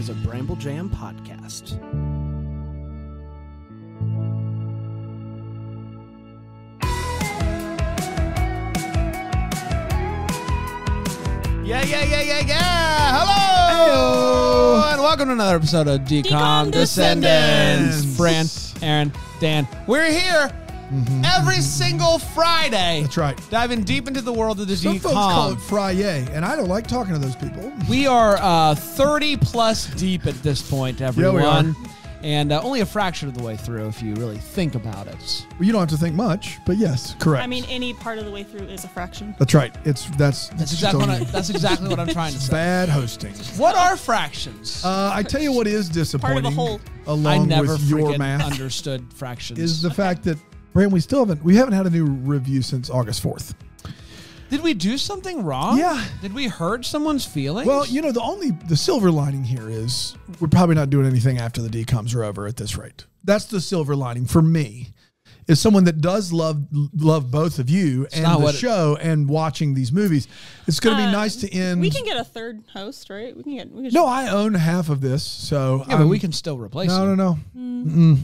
is a Bramble Jam podcast. Yeah. Hello! Hey-o. And welcome to another episode of DCOM Descendants. Fran, Erin, Dan. We're here every single Friday. That's right. Diving deep into the world of the Some DCOM. folks call it Friday, and I don't like talking to those people. We are 30 plus deep at this point, everyone. Yeah, we are. And only a fraction of the way through if you really think about it. Well, you don't have to think much, but yes, correct. I mean, any part of the way through is a fraction. That's right. That's exactly what I'm trying to say. Bad hosting. What are fractions? I tell you what is disappointing. Part of a whole. I Along never with your freaking math understood fractions. is the fact that Brandon, we haven't had a new review since August 4th. Did we do something wrong? Yeah. Did we hurt someone's feelings? Well, you know, the silver lining here is we're probably not doing anything after the DCOMs are over at this rate. That's the silver lining for me. Is someone that does love both of you and the show and watching these movies. It's going to be nice to end. We can get a third host, right? No, I own half of this, so yeah, but we can still replace you. No.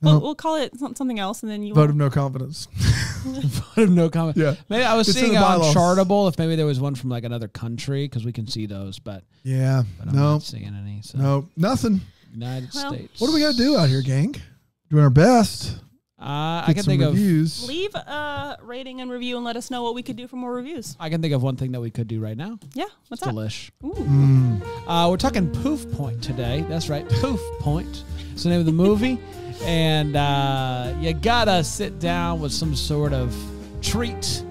Well, we'll call it something else, and then you Vote of no confidence. Vote of no comment. Yeah. Maybe I was It's in seeing the bylaws. Chartable if maybe there was one from like another country because we can see those, but Yeah, I'm not seeing any. So. no, nothing. United States. What do we got to do out here, gang? Doing our best. I Get can some think reviews. leave a rating and review and let us know what we could do for more reviews. I can think of one thing that we could do right now. Yeah, what's that? Delish. Ooh. We're talking Poof Point today. That's right, Poof Point. It's the name of the movie. And you gotta sit down with some sort of treat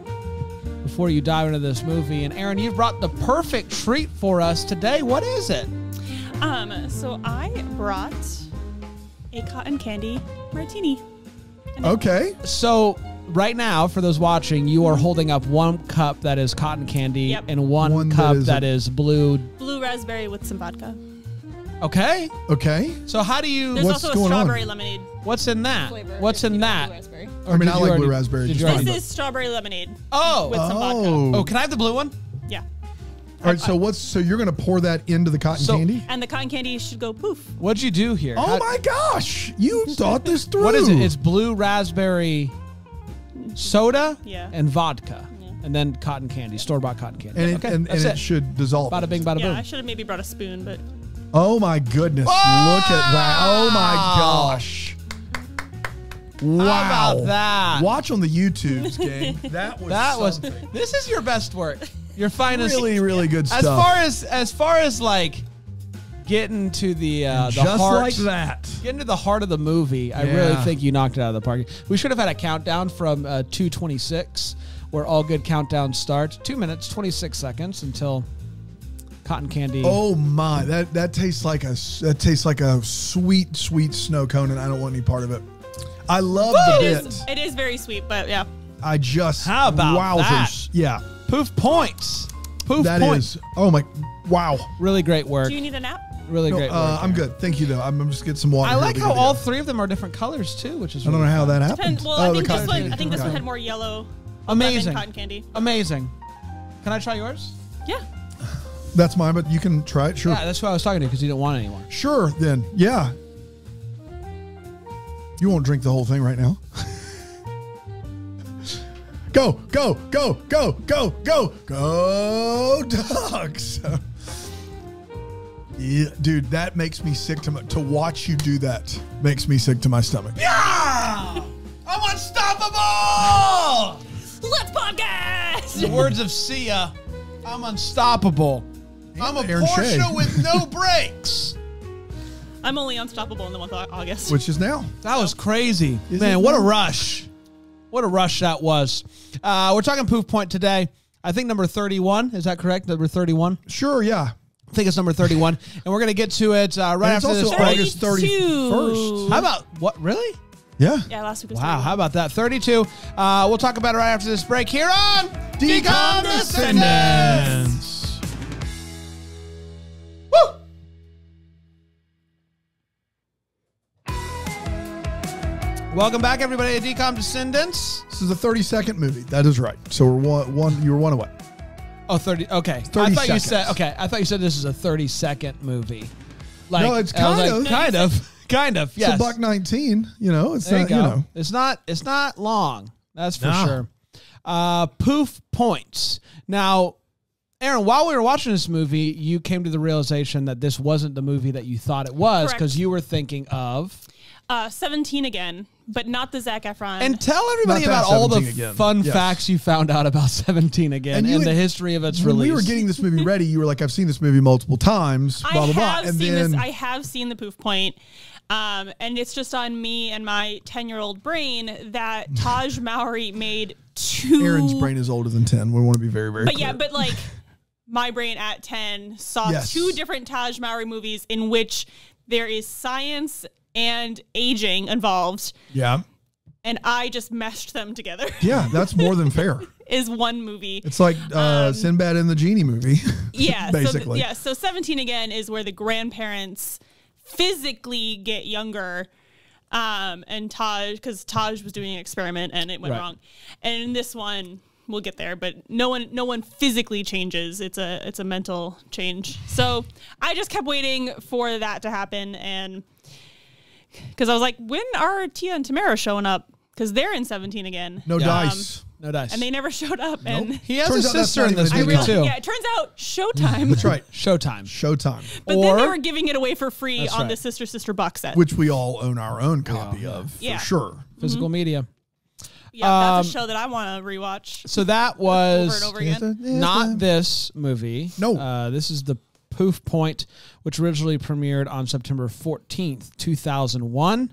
before you dive into this movie. And Erin, you've brought the perfect treat for us today. What is it? So I brought a cotton candy martini. Okay. So right now, for those watching, you are holding up one cup that is cotton candy Yep. and one cup that is blue Raspberry with some vodka. Okay. Okay. So how do you? There's What's also a going on? strawberry lemonade What's in that? flavor. What's in that? Blue raspberry. I mean, I like blue already- raspberry. did just you fine, already- This but- is strawberry lemonade Oh. with some vodka. Oh, can I have the blue one? Yeah. All right, so you're going to pour that into the cotton candy? And the cotton candy should go poof. What'd you do here? Oh my gosh. You thought this through. What is it? It's blue raspberry soda Yeah. and vodka. Yeah. And then cotton candy, store-bought cotton candy. And it, okay, and that's it should dissolve. Bada bing, bada Yeah, boom. I should have maybe brought a spoon, but Oh my goodness. Look at that. Oh my gosh. Wow. How about that? Watch on the YouTubes, gang. That was something. This is your best work. Your finest. Really, really good stuff. As far as like getting to the just heart, like that. getting to the heart of the movie, I Yeah. really think you knocked it out of the park. We should have had a countdown from 2:26, where all good countdowns start. 2 minutes, 26 seconds until cotton candy. Oh my, that tastes like a sweet, sweet snow cone, and I don't want any part of it. I love the bit. it is very sweet, but yeah. I just How about wowzers. that? Yeah, Poof points. Poof that points. is. Oh my, wow. Really great work. Do you need a nap? Really No, great work. I'm good. Thank you though. I'm just getting some water. I here like to how get all together. three of them are different colors too, which is I don't know really how fun. that happened. Well, Oh, I the think this cotton one. candy. I think this Okay. one had more yellow. Amazing. lemon cotton candy. Amazing. Can I try yours? Yeah. That's mine, but you can try it. Sure. Yeah, that's who I was talking to because you didn't want it anymore. Sure. Then, yeah. You won't drink the whole thing right now. Go, go, go, go, go, go, go, Ducks. Yeah, dude, that makes me sick to watch you do that. Makes me sick to my stomach. Yeah! I'm unstoppable! Let's podcast. In the words of Sia, I'm unstoppable. I'm a Aaron Shea. Porsche with no brakes. I'm only unstoppable in the month of August. Which is now. That was crazy. Is Man, it what a now? rush. What a rush that was. We're talking Poof Point today. I think number 31. Is that correct? Number 31? Sure, yeah. I think it's number 31. And we're going to get to it right And it's after this also break. August 31st. How about, what, really? Yeah. Yeah, last week was Wow, 31. how about that? 32. We'll talk about it right after this break here on DCOM Descendants. Woo! Welcome back, everybody, to DCOM Descendants. This is a 30-second movie. That is right. So we're one. You were one away. Oh, 30. Okay. 30 I thought you seconds. said, okay. I thought you said this is a 30-second movie. Like, no, it's kind of. Yes. It's $1.19. You know, it's there not. You go. You know, it's not long. That's for sure. Poof points. Now, Erin, while we were watching this movie, you came to the realization that this wasn't the movie that you thought it was because you were thinking of 17 Again, but not the Zac Efron. And tell everybody about all the fun facts you found out about 17 Again and the history of its release. When we were getting this movie ready, you were like, I've seen this movie multiple times, blah, blah, blah. And then I have seen the Poof Point. And it's just on me and my 10-year-old brain that Taj Mowry made two. Erin's brain is older than 10. We want to be very, very clear. Yeah, but like my brain at 10 saw two different Taj Mowry movies in which there is science and aging involved. Yeah. And I just meshed them together. Yeah, that's more than fair. Is one movie. It's like Sinbad and the Genie movie. Yeah, basically. So 17 Again is where the grandparents physically get younger, and because Taj was doing an experiment and it went wrong. And in this one, we'll get there, but no one physically changes. It's a mental change. So I just kept waiting for that to happen, and because I was like, when are Tia and Tamara showing up? Because they're in 17 Again. No dice. No dice. And they never showed up. Nope. And he has a sister in this movie, too. Yeah, it turns out Showtime. That's right. Showtime. But then they were giving it away for free on the Sister box set. Which we all own our own copy of, for sure. Physical media. Yeah, that's a show that I want to rewatch. So that was over and over again. Not this movie. No. This is the Poof Point, which originally premiered on September 14th, 2001.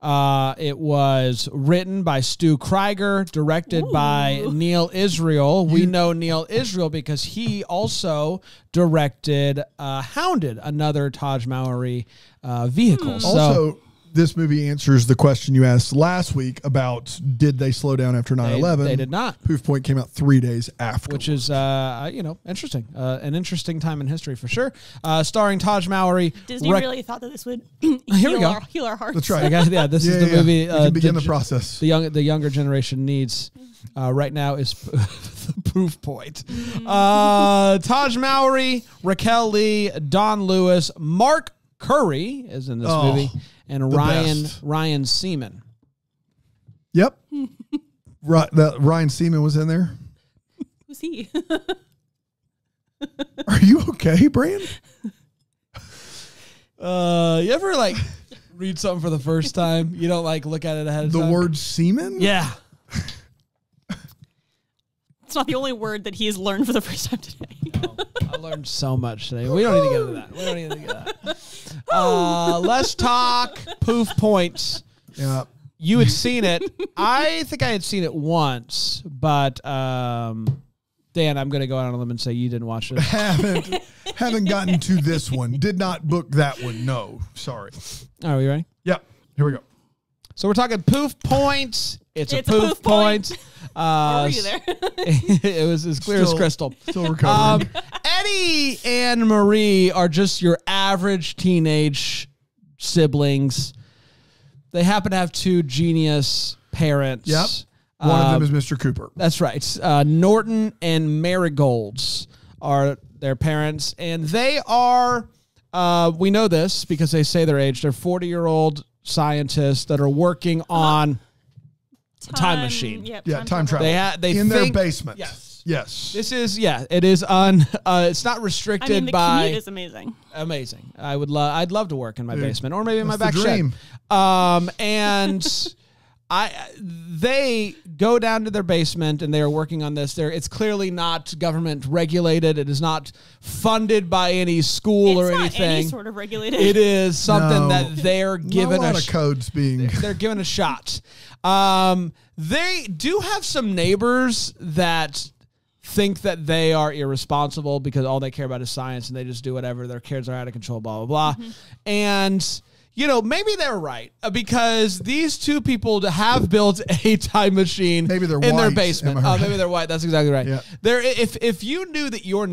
It was written by Stu Krieger, directed by Neil Israel. We know Neil Israel because he also directed Hounded, another Taj Mowry vehicle. Also, this movie answers the question you asked last week about did they slow down after 9/11? They did not. Poof Point came out 3 days after, which is interesting. An interesting time in history for sure. Starring Taj Mowry. Disney really thought that this would heal our hearts. That's right. This is the movie. We can begin the process. The younger generation needs right now is the Poof Point. Taj Mowry, Raquel Lee, Don Lewis, Mark Curry is in this movie. And Ryan Seaman. Yep. Ryan Seaman was in there. Who's he? Are you okay, Brian? You ever like read something for the first time? You don't like look at it ahead of time? The word semen? Yeah. It's not the only word that he has learned for the first time today. I learned so much today. We don't need to get into that. We don't need to get into that. Let's talk Poof Points. Yeah. You had seen it. I think I had seen it once, but Dan, I'm going to go out on a limb and say you didn't watch it. Haven't gotten to this one. Did not book that one. No, sorry. Are we ready? Yep. Here we go. So we're talking Poof Points. It's a Poof Point. Were you there? It was as clear as crystal. Still recovering. Eddie and Marie are just your average teenage siblings. They happen to have two genius parents. Yep. One of them is Mr. Cooper. That's right. Norton and Marigolds are their parents. And they are, we know this because they say their age. They're 40-year-old scientists that are working on a time machine. Yep, time travel. They in their basement. Yes. This is, it is it's not restricted the by. commute is amazing. Amazing. I'd love to work in my basement or maybe in my back dream. shed. And they go down to their basement and they are working on this. It's clearly not government regulated. It is not funded by any school or anything. It's not any sort of regulated. It is something that they're given a lot of codes being. They're given a shot. They do have some neighbors that think that they are irresponsible because all they care about is science and they just do whatever. Their kids are out of control, blah, blah, blah. And, maybe they're right because these two people have built a time machine maybe they're in white. their basement. Right? Maybe they're white. That's exactly right. Yeah. If you knew that your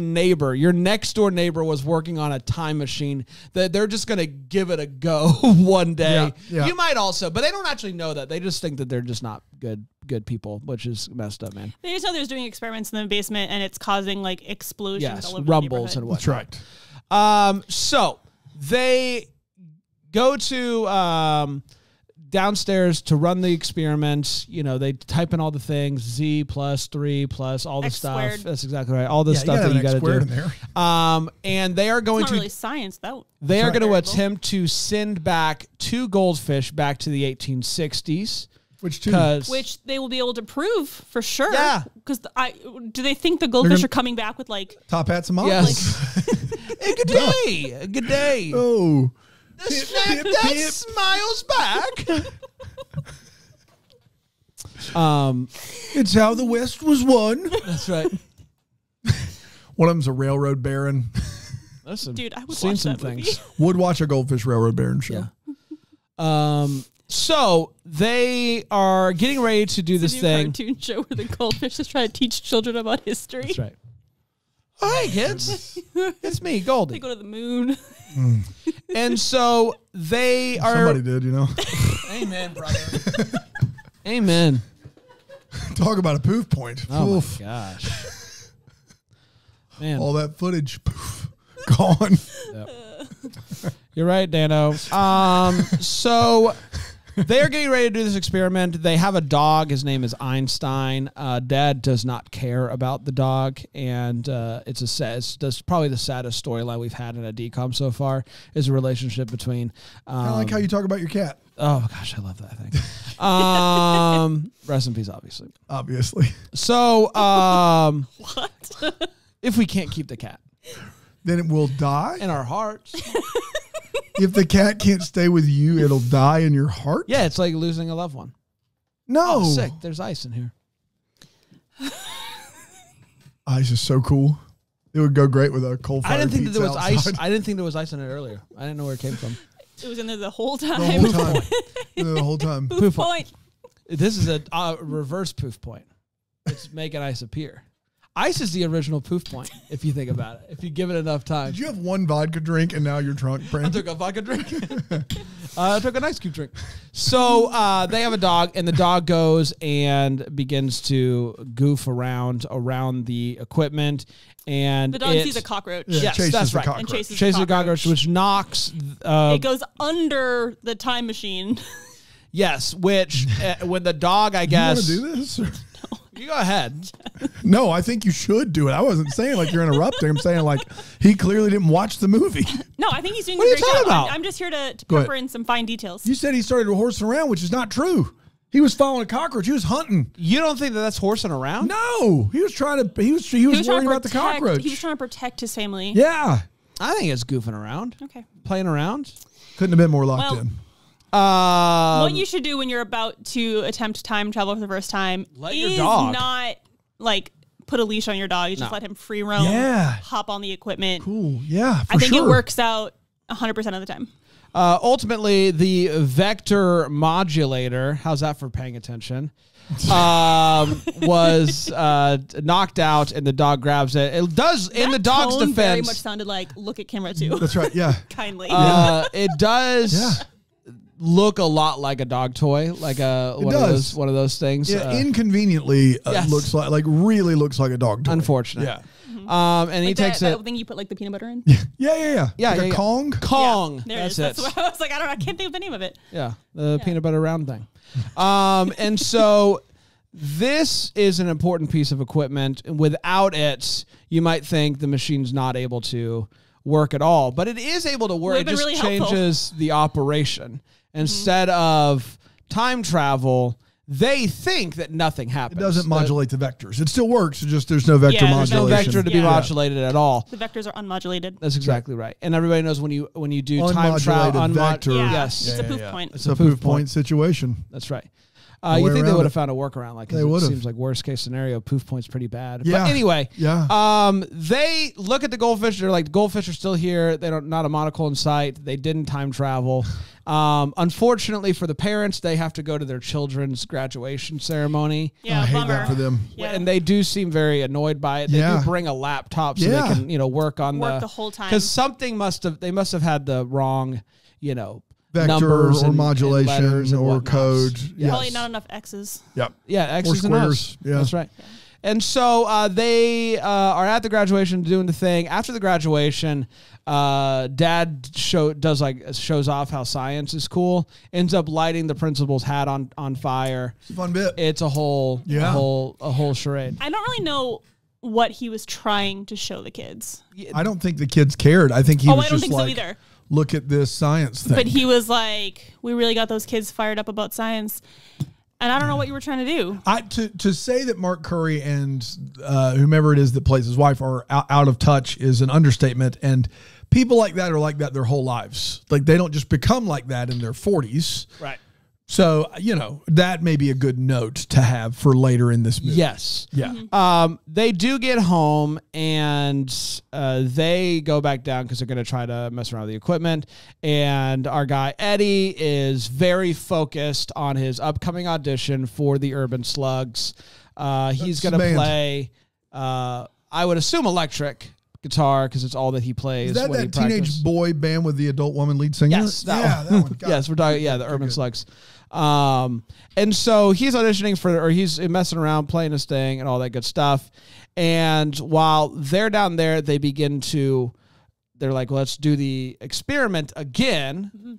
next door neighbor was working on a time machine, that they're just going to give it a go one day. Yeah. You might also, but they don't actually know that. They just think that they're just not good people, which is messed up, man. They just know there's doing experiments in the basement and it's causing like explosions all over rumbles the and whatnot. That's right. So they go to downstairs to run the experiment. You know, they type in all the things, Z plus 3 plus all the X stuff. squared. That's exactly right. All the stuff you that you got to do. in there. And they are going It's to not really science, though. they are going to Variable. attempt to send back 2 goldfish back to the 1860s. Which two? Which they will be able to prove for sure. Yeah. Because do they think the goldfish are coming back with like Top hats and moms. Yes. Hey, good day. Good day. Oh. The snack that smiles back. It's how the West was won. That's right. One of them's a railroad baron. Listen, Dude, I would seen watch some that movie. things. Would watch a Goldfish Railroad Baron show. Yeah. So they are getting ready to do this New thing. cartoon show where the goldfish is trying to teach children about history. That's right. Oh, hey, kids. It's me, Goldie. They go to the moon. And so they are. Somebody did, you know. Amen, brother. Amen. Talk about a poof point. Oh, Oof. my gosh. Man. All that footage, poof, gone. Yep. You're right, Dano. So they're getting ready to do this experiment. They have a dog. His name is Einstein. Dad does not care about the dog, and that's probably the saddest storyline we've had in a DCOM so far. Is a relationship between. I like how you talk about your cat. Oh gosh, I love that thing. Rest in peace, obviously. Obviously. So, What? if we can't keep the cat Then it will die. in our hearts, If the cat can't stay with you, it'll die in your heart. yeah, it's like losing a loved one. No. Oh, sick. There's ice in here. Ice is so cool. It would go great with a cold fire. I didn't think that pizza there was ice. outside. I didn't think there was ice in it earlier. I didn't know where it came from. It was in there the whole time. The whole time. The whole time. Poof point. This is a reverse poof point. It's making ice appear. Ice is the original poof point, if you think about it. If you give it enough time. Did you have one vodka drink and now you're drunk, I Brandon? took a vodka drink. I took an ice cube drink. So they have a dog, and the dog goes and begins to goof around the equipment. And The dog sees a cockroach. Yeah, Yes, chases that's the right. cockroach. And chases Chases the a cockroach, which knocks. It goes under the time machine. Yes, which when the dog, I You want guess. to do this? Or? You go ahead. No, I think you should do it. I wasn't saying like you're interrupting. I'm saying like he clearly didn't watch the movie. No, I think he's doing What a are you great talking job. about? I'm just here to Go pepper ahead. in some fine details. You said he started horsing around, which is not true. He was following a cockroach. He was hunting. You don't think that that's horsing around? No, he was trying to. He was worrying about the cockroach. He was trying to protect his family. Yeah, I think it's goofing around, Okay. playing around. couldn't have been more locked Well, in. What you should do when you're about to attempt time travel for the first time Let your is dog. not like put a leash on your dog. You just No. let him free roam. Yeah. Hop on the equipment. Cool. Yeah, for I think sure. it works out 100% of the time. Ultimately, the vector modulator, how's that for paying attention, was knocked out, and the dog grabs it. It does, in the dog's tone very much defense, sounded like look at camera 2. That's right. Yeah. Kindly. it does Yeah. look a lot like a dog toy, like one of those things. Yeah, inconveniently yes. looks like really looks like a dog toy. Unfortunate. Yeah. And he like takes that it. thing you put like the peanut butter in. Yeah. Yeah, Like yeah, a yeah. Kong. Kong. There That's it it. is. That's why I was like, I can't think of the name of it. Yeah, the peanut butter round thing. And so this is an important piece of equipment. Without it, you might think the machine's not able to work at all, but it is able to work. It Would've been just really helpful. changes the operation. Instead of time travel, they think that nothing happens. It doesn't modulate the vectors. It still works. It's just there's no vector Yeah, there's no No modulation. vector to be Yeah. modulated at all. The vectors are unmodulated. That's exactly right. And everybody knows when you do time Unmodulated travel, vector. Yeah. yes, It's a poof point. It's a proof point situation. that's right. way You think they around would it. have found a workaround like They it would've. seems like worst case scenario. Poof point's pretty bad. Yeah. But anyway, Yeah. they look at the goldfish. They're like, the goldfish are still here. They don't not a monocle in sight. They didn't time travel. Unfortunately for the parents, they have to go to their children's graduation ceremony. Yeah, I hate bummer. that for them. Yeah. And they do seem very annoyed by it. They Yeah. do bring a laptop so Yeah. they can, work on Work the whole time. because something they must have had the wrong, Vector numbers or and modulation letters and or whatnots. code. Yes. Probably not enough X's. Yep. Yeah, X's and squares. O's. Yeah. That's right. And so they are at the graduation doing the thing. After the graduation, Dad shows off how science is cool. Ends up lighting the principal's hat on fire. It's a fun bit. It's a whole charade. I don't really know what he was trying to show the kids. I don't think the kids cared. I think he was I don't just think like, so either. Look at this science thing. But he was like, we really got those kids fired up about science. And I don't know what you were trying to do. To say that Mark Curry and whomever it is that plays his wife are out of touch is an understatement. And people like that are like that their whole lives. Like they don't just become like that in their 40s. Right. So, that may be a good note to have for later in this movie. Yes. Yeah. Mm-hmm. They do get home and they go back down because they're going to try to mess around with the equipment. And our guy Eddie is very focused on his upcoming audition for the Urban Slugs. He's going to play, I would assume, electric guitar because it's all that he plays. Is that when that teenage boy band with the adult woman lead singer? Yes, that one. Yes, we're talking. Yeah, the Urban Slugs. And so he's auditioning he's messing around, playing his thing, and all that good stuff. And while they're down there, they're like, well, let's do the experiment again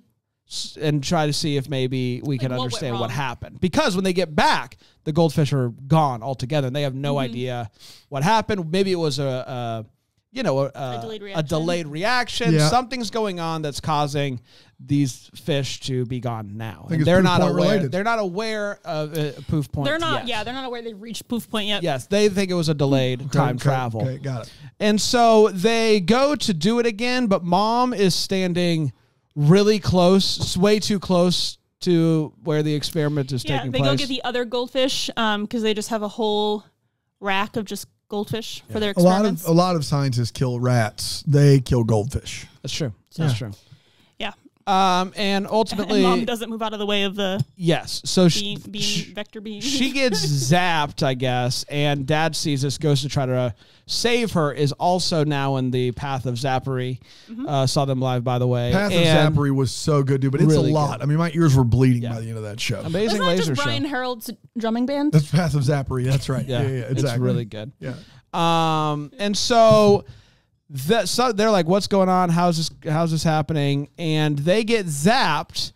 and try to see if maybe we can understand what happened. Because when they get back, the goldfish are gone altogether, and they have no idea what happened. Maybe it was a delayed reaction. Yeah. Something's going on that's causing these fish to be gone now. I think They're not aware. related. They're not aware of Poof Point. They're not. yet. Yeah, they're not aware they've reached Poof Point yet. Yes, they think it was a delayed time travel. Okay, got it. And so they go to do it again, but Mom is standing really close, way too close to where the experiment is taking place. They go get the other goldfish because they just have a whole rack of just goldfish for their experiments. A lot of scientists kill rats. They kill goldfish. That's true. That's true. Yeah. And ultimately, and Mom doesn't move out of the way of the So vector beam. She gets zapped, I guess, and Dad sees this, goes to try to save her, is also now in the path of Zappery. Saw them live, by the way. Path of Zappery was so good, dude, but it's really a lot. good. I mean, my ears were bleeding by the end of that show. Amazing Wasn't that laser just show. Brian Harold's drumming band? That's Path of Zappery. That's right. Yeah, exactly. It's really good. Yeah. And so they're like, what's going on? How's this happening? And they get zapped.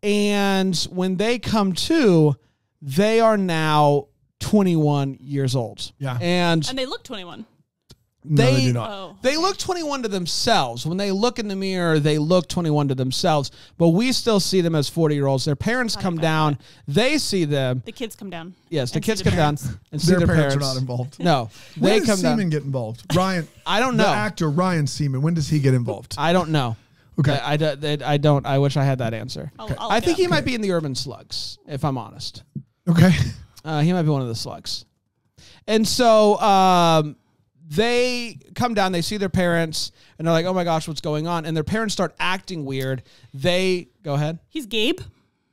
And when they come to, they are now 21 years old. Yeah. And they look 21. They do not. Oh. They look 21 to themselves. When they look in the mirror, they look 21 to themselves. But we still see them as 40-year-olds. Their parents come down. They see them. The kids come down. Yes, the kids come down and see their parents. Are not involved. No. When They does come down. Seaman get involved? Ryan. I don't know. The actor Ryan Seaman. When does he get involved? I don't know. Okay. I don't. I wish I had that answer. I think he he might be in the Urban Slugs, if I'm honest. Okay. He might be one of the slugs. And so they come down, they see their parents, and they're like, oh my gosh, what's going on? And their parents start acting weird. Go ahead. He's Gabe.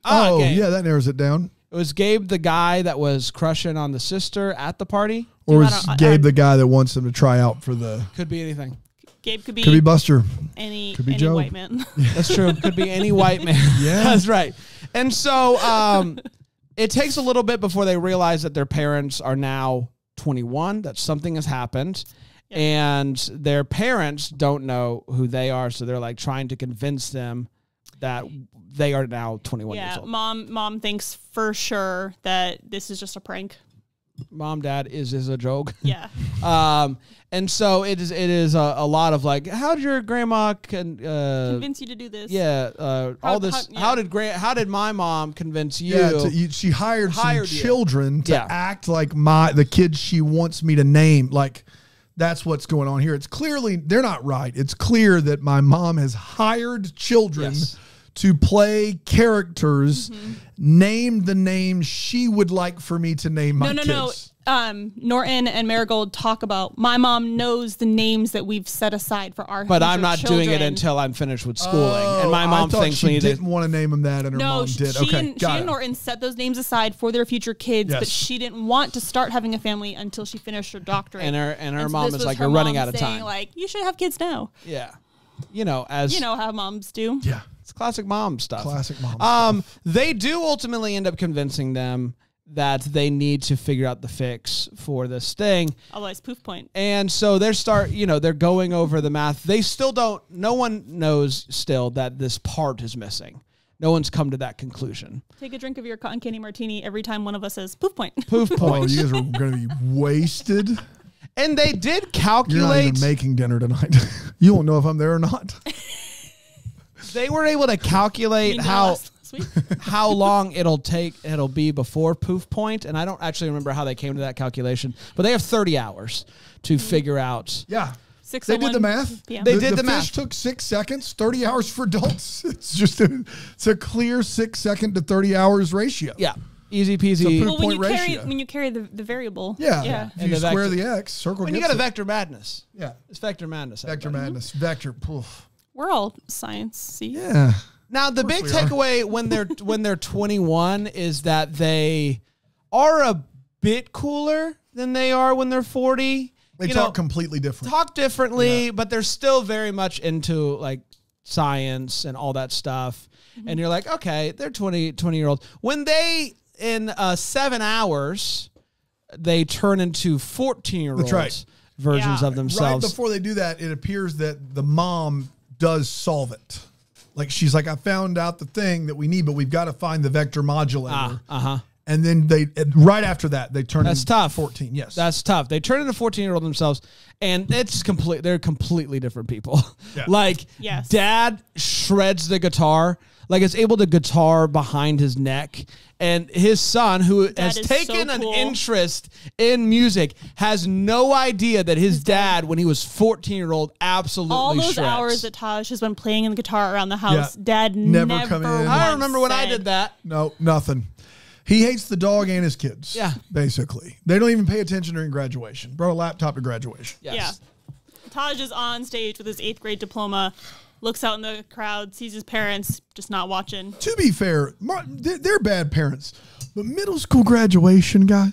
Oh, Gabe. yeah, that narrows it down. It was Gabe, the guy that was crushing on the sister at the party. Or is Gabe the guy that wants him to try out for the... Could be anything. Gabe could be Buster. Could be Joe. white man. That's true. Could be any white man. Yeah. That's right. And so it takes a little bit before they realize that their parents are now 21, that something has happened. Yep. And their parents don't know who they are, so they're like trying to convince them that they are now 21 years old. Mom thinks for sure that this is just a prank. Mom, Dad, is a joke. Yeah. And so it is a lot of like, how did your grandma convince you to do this? Yeah. All this. How did my mom convince you? Yeah. She hired some children to Yeah. act like the kids she wants me to name. Like, that's what's going on here. It's clearly, they're not right. It's clear that my mom has hired children to play characters, name the names she would like for me to name my kids. No. Norton and Marigold talk about my mom knows the names that we've set aside for our. But I'm not children. doing it until I'm finished with schooling, and my mom thinks she didn't want to name them that, and her mom did. She and Norton set those names aside for their future kids, but she didn't want to start having a family until she finished her doctorate. And her mom is like, "You're running out of time. Like, you should have kids now." Yeah, as how moms do. Yeah. It's classic mom stuff. Classic mom stuff. They do ultimately end up convincing them, that they need to figure out the fix for this thing. Otherwise, poof point. And so they're going over the math. They still don't, no one knows still that this part is missing. No one's come to that conclusion. Take a drink of your cotton candy martini every time one of us says poof point. Poof point. Oh, you guys are going to be wasted. And they did calculate. You're not even making dinner tonight. You won't know if I'm there or not. They were able to calculate how long it'll be before poof point, and I don't actually remember how they came to that calculation, but they have 30 hours to figure out. Yeah. They did the math. They did the math. Fish took 6 seconds, 30 hours for adults. It's just it's a clear 6 second to 30 hours ratio. Yeah. Easy peasy. Well, when you carry the variable. Yeah. If you square the X, circle when you got a vector madness. Yeah. It's vector madness. Vector madness. Vector poof. We're all science-y. Yeah. Now the big takeaway when they're 21 is that they are a bit cooler than they are when they're 40. They talk completely different. Talk differently, but they're still very much into like science and all that stuff. Mm-hmm. And you're like, okay, they're 20-year-olds. When they in 7 hours, they turn into 14-year-olds versions of themselves. Right before they do that, it appears that the mom does solve it. Like she's like, I found out the thing that we need, but we've got to find the vector modulator. And then right after that, they turn into 14. Yes. That's tough. They turn into 14-year-old themselves, and they're completely different people. Yeah. Like, Dad shreds the guitar, like is able to guitar behind his neck, and his son, who has taken an interest in music, has no idea that his dad, when he was 14-year-old, absolutely all those shreds. Hours that Taj has been playing the guitar around the house, Dad never come in. I remember when I did that. No, nothing. He hates the dog and his kids. Yeah. Basically. They don't even pay attention during graduation. Brought a laptop to graduation. Yes. Yeah. Taj is on stage with his 8th grade diploma, looks out in the crowd, sees his parents just not watching. To be fair, they're bad parents. But middle school graduation, guys.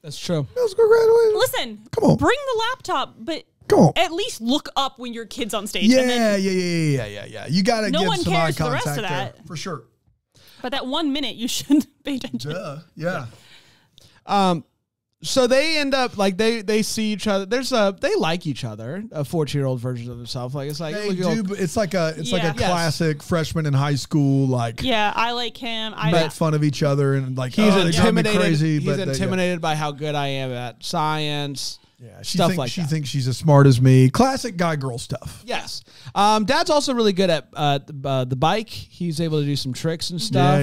That's true. Middle school graduation. Listen. Come on. Bring the laptop, but come on. At least look up when your kid's on stage. Yeah. You got to get some eye contact there. For sure. But that 1 minute, you should pay attention. Yeah. So they end up like they see each other. They like each other. A 14-year-old version of themselves. Like it's like they do. But it's like a classic freshman in high school. Like I like him. I make fun of each other and like he's intimidated. Crazy, he's intimidated by how good I am at science. Yeah, she thinks she's as smart as me. Classic guy-girl stuff. Yes. Dad's also really good at the bike. He's able to do some tricks and stuff,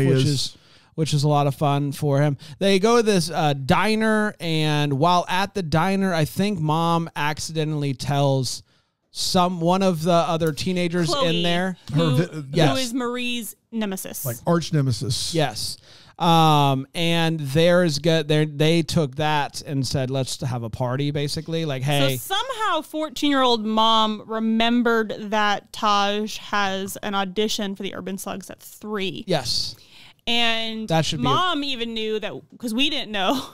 which is a lot of fun for him. They go to this diner, and while at the diner, I think Mom accidentally tells one of the other teenagers Chloe, in there, who is Marie's nemesis, like arch nemesis. Yes. And theirs they took that and said, let's have a party, basically. Like, hey. So somehow 14-year-old Mom remembered that Taj has an audition for the Urban Slugs at 3. Yes. And that should Mom even knew that, because we didn't know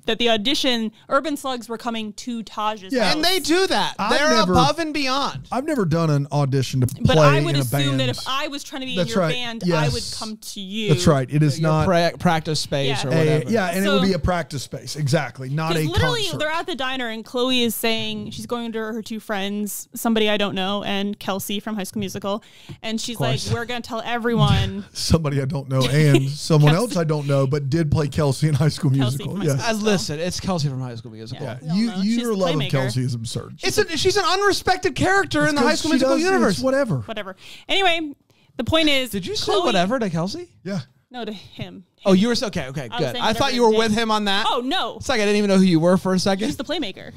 that the audition, Urban Slugs were coming to Taj's house. And they do that. They're above and beyond. I've never done an audition to play in a band. But I would assume that if I was trying to be in your band, I would come to you. That's right. It is not practice space or whatever. And it would be a practice space. Exactly. Not a literally, concert. they're at the diner, and Chloe is saying she's going to her 2 friends, somebody I don't know, and Kelsey from High School Musical. And she's like, we're going to tell everyone. Somebody I don't know and someone else I don't know, but did play Kelsey in High School Musical. Yeah. Listen, it's Kelsey from High School Musical. Yeah. Your love of Kelsey is absurd. She's an unrespected character in the High School Musical universe. Whatever. Anyway, the point is, did you say whatever to Kelsey? Yeah. No, to him. Oh, you were okay, good. I thought you were with him on that. Oh no. It's like I didn't even know who you were for a second. He's the playmaker.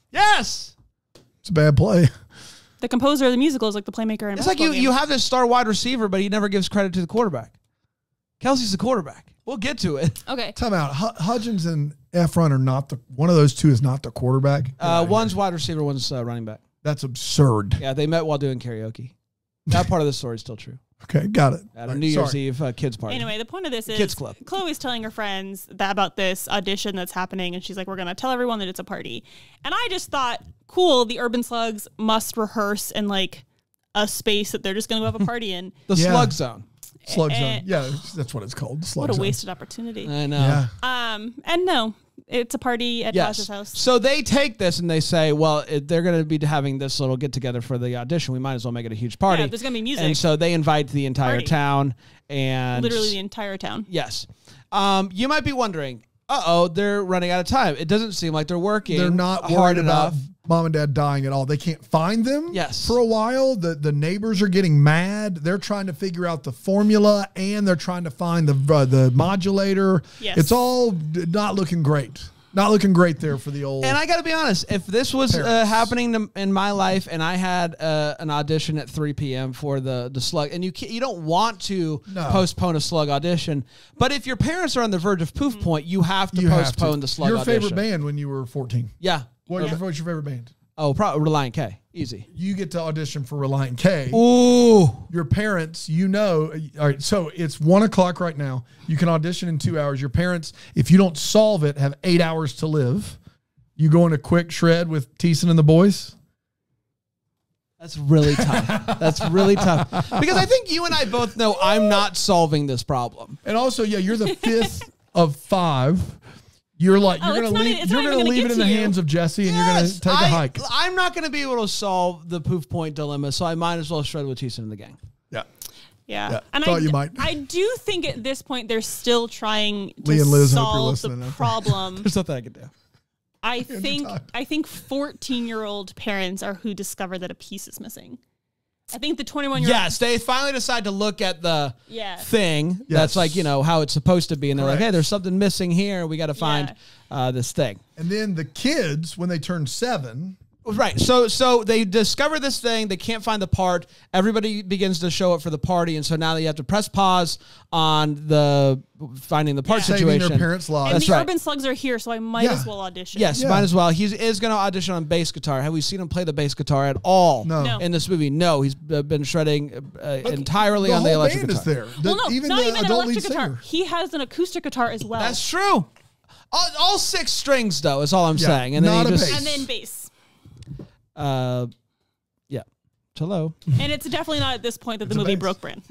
Yes. It's a bad play. The composer of the musical is like the playmaker. It's like you have this star wide receiver, but he never gives credit to the quarterback. Kelsey's the quarterback. We'll get to it. Okay. Time out. Hudgens and Efron are not one of those two is not the quarterback. One's wide receiver, one's running back. That's absurd. Yeah, they met while doing karaoke. That part of the story is still true. Okay, got it. At a New Year's Eve kids party. Anyway, the point of this is kids club. Chloe's telling her friends about this audition that's happening, and she's like, we're going to tell everyone that it's a party. And I just thought, cool, the Urban Slugs must rehearse in like a space that they're just going to have a party in. The Slug Zone. Slug zone. Yeah, that's what it's called. Slug What a zone. wasted opportunity. I know. Yeah. And no, it's a party at Tasha's house. So they take this and they say, well, they're going to be having this little get together for the audition. We might as well make it a huge party. Yeah, there's going to be music. And so they invite the entire town and literally the entire town. Yes. You might be wondering, they're running out of time. It doesn't seem like they're working. They're not hard worried about enough. mom and dad dying at all. They can't find them. Yes. For a while, the neighbors are getting mad. They're trying to figure out the formula, and they're trying to find the modulator. Yes. It's all not looking great. Not looking great there for the old. And I got to be honest, if this was happening in my life and I had an audition at 3 p.m. for the slug, and you don't want to postpone a slug audition, but if your parents are on the verge of Poof Point, you have to postpone the slug audition. Your favorite band when you were 14? Yeah. What's your favorite band? Oh, probably Reliant K. Easy. You get to audition for Reliant K. Ooh. Your parents, all right, so it's 1 o'clock right now. You can audition in 2 hours. Your parents, if you don't solve it, have 8 hours to live. You go in a quick shred with Thiessen and the boys? That's really tough. That's really tough. Because I think you and I both know I'm not solving this problem. And also, you're the fifth of 5. You're like you're gonna leave it in the hands of Jesse, and you're gonna take a hike. I'm not gonna be able to solve the Poof Point dilemma, so I might as well shred with Thiessen and the gang. Yeah. And thought you might. I do think at this point they're still trying to Lee and Liz, solve the problem. There's nothing I can do. I think 14-year-old parents are who discover that a piece is missing. I think the 21-year-old. Yes, they finally decide to look at the thing. Yes. That's like, how it's supposed to be. And they're like, hey, there's something missing here. We got to find this thing. And then the kids, when they turn 7. Right. So they discover this thing. They can't find the part. Everybody begins to show up for the party. And so now you have to press pause on finding the part situation. Saving their parents' lives. And the Urban Slugs are here, so I might as well audition. Yes, might as well. He is going to audition on bass guitar. Have we seen him play the bass guitar at all in this movie? No, he's been shredding entirely on the electric guitar. The whole band is there. Well, no, even not the even an adult electric lead guitar. singer. He has an acoustic guitar as well. That's true. All 6 strings, though, is all I'm saying. And not then a bass. And then bass. Hello. And it's definitely not at this point that the movie broke brand.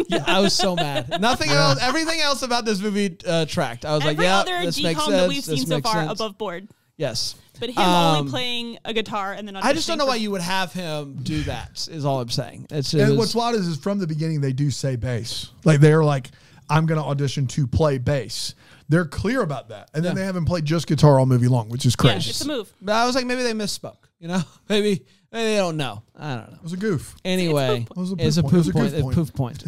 Yeah, I was so mad. Nothing else. Everything else about this movie tracked. I was Every like, other this makes DCOM sense. that we've seen so far above board. Yes. But him only playing a guitar and then I just don't know why you would have him do that, is all I'm saying. And what's wild is from the beginning, they do say bass. Like, they're like, I'm going to audition to play bass. They're clear about that. And then they haven't played just guitar all movie long, which is crazy. Yeah, it's a move. But I was like, maybe they misspoke. Maybe they don't know. I don't know. It was a goof. Anyway, it's a Poof Point.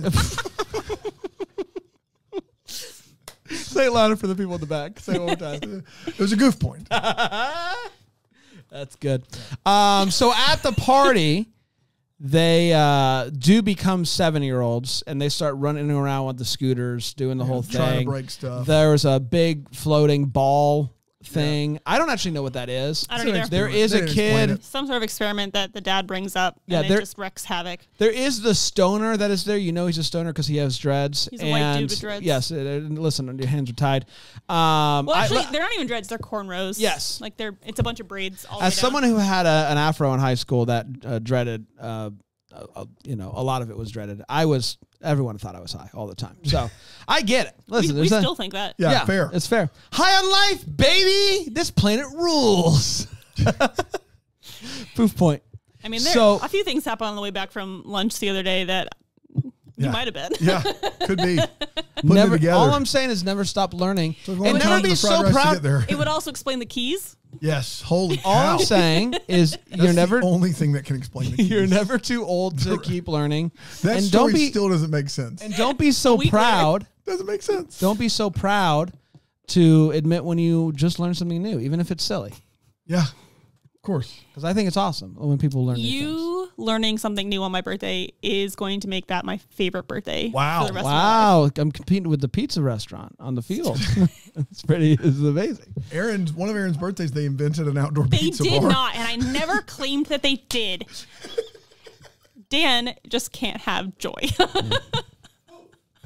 Say it louder for the people in the back. Say it one more time. It was a goof point. That's good. So at the party, they do become 7-year-olds, and they start running around with the scooters, doing the whole thing. Trying to break stuff. There's a big floating ball thing. I don't actually know what that is. I don't either. There is a kid. Some sort of experiment that the dad brings up, and it just wrecks havoc. There is the stoner that is there. He's a stoner because he has dreads. He's a white dude with dreads. Yes. Listen, your hands are tied. Well, actually, they're not even dreads. They're cornrows. Yes. Like it's a bunch of braids all the way As someone who had an afro in high school that dreaded, a lot of it was dreaded. Everyone thought I was high all the time. So I get it. Listen, we still think that. Yeah, fair. It's fair. High on life, baby. This planet rules. Poof Point. I mean, a few things happened on the way back from lunch the other day that you might have been. Yeah, could be. All I'm saying is never stop learning. And never be so proud. It would also explain the keys. Yes, holy cow. All I'm saying is you're never the only thing that can explain the keys. You're never too old to keep learning. That and story still doesn't make sense. And don't be so proud. Doesn't make sense. Don't be so proud to admit when you just learn something new, even if it's silly. Yeah, of course. Because I think it's awesome when people learn new things. Learning something new on my birthday is going to make that my favorite birthday. Wow. For the rest of my life. I'm competing with the pizza restaurant on the field. It's amazing. One of Erin's birthdays, they invented an outdoor pizza bar. They did not, and I never claimed that they did. Dan just can't have joy.